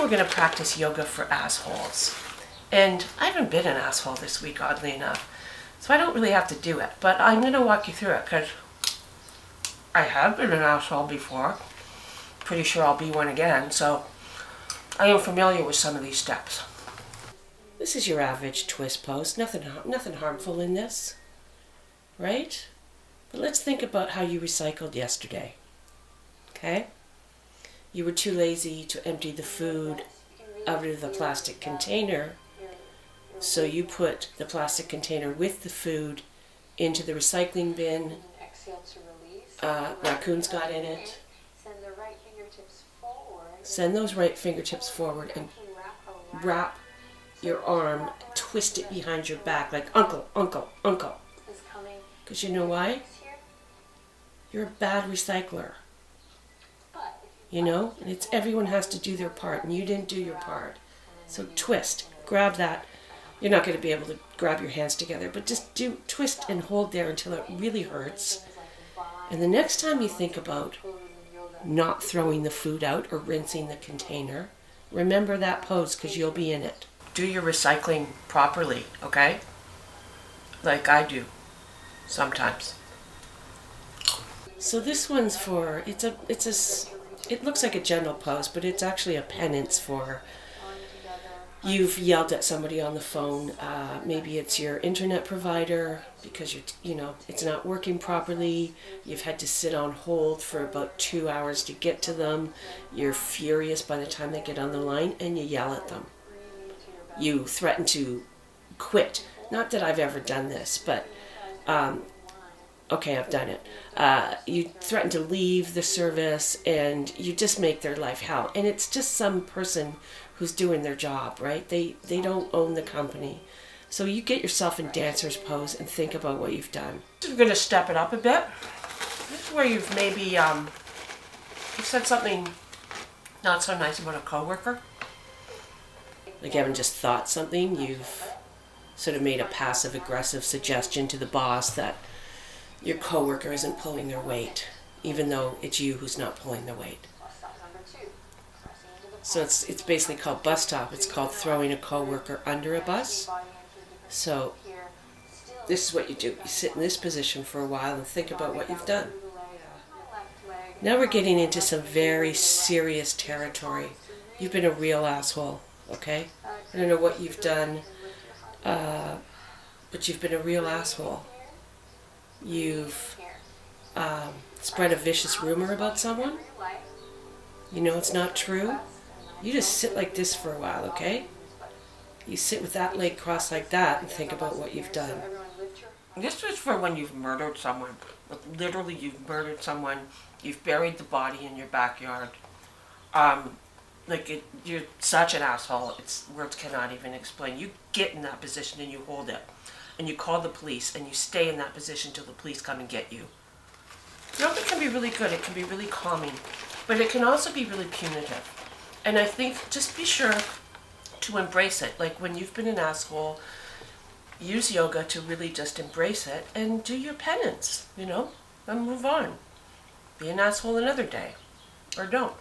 we're going to practice yoga for assholes. And I haven't been an asshole this week, oddly enough. So I don't really have to do it. But I'm going to walk you through it because I have been an asshole before. Pretty sure I'll be one again. So I am familiar with some of these steps. This is your average twist pose. Nothing harmful in this, right? But let's think about how you recycled yesterday. Okay? You were too lazy to empty the food out of the plastic container, so you put the plastic container with the food into the recycling bin. Raccoons got in it. Send those right fingertips forward and wrap your arm, twist it behind your back like uncle, uncle, uncle. Because you know why? You're a bad recycler. You know? And it's everyone has to do their part, and you didn't do your part. So twist, grab that. You're not going to be able to grab your hands together, but just do twist and hold there until it really hurts. And the next time you think about not throwing the food out or rinsing the container, remember that pose because you'll be in it. Do your recycling properly, okay? Like I do sometimes. So this one's for, it looks like a gentle pose, but it's actually a penance for you've yelled at somebody on the phone. Maybe it's your internet provider because it's not working properly. You've had to sit on hold for about 2 hours to get to them. You're furious by the time they get on the line and you yell at them. You threaten to quit. Not that I've ever done this, but okay, I've done it. You threaten to leave the service and you just make their life hell. And it's just some person who's doing their job, right? They don't own the company. So you get yourself in dancer's pose and think about what you've done. We're going to step it up a bit. This is where you've maybe you've said something not so nice about a coworker. Like you haven't just thought something, you've sort of made a passive-aggressive suggestion to the boss that your coworker isn't pulling their weight, even though it's you who's not pulling the weight. So it's basically called bus stop. It's called throwing a coworker under a bus. So this is what you do. You sit in this position for a while and think about what you've done. Now we're getting into some very serious territory. You've been a real asshole, okay? I don't know what you've done, but you've been a real asshole. You've spread a vicious rumor about someone. You know it's not true. You just sit like this for a while, okay? You sit with that leg crossed like that and think about what you've done. This is for when you've murdered someone. Literally, you've murdered someone. You've buried the body in your backyard. You're such an asshole. Words cannot even explain. You get in that position and you hold it. And you call the police and you stay in that position till the police come and get you. Yoga can be really good. It can be really calming. But it can also be really punitive. And I think just be sure to embrace it. Like when you've been an asshole, use yoga to really just embrace it and do your penance, and move on. Be an asshole another day. Or don't.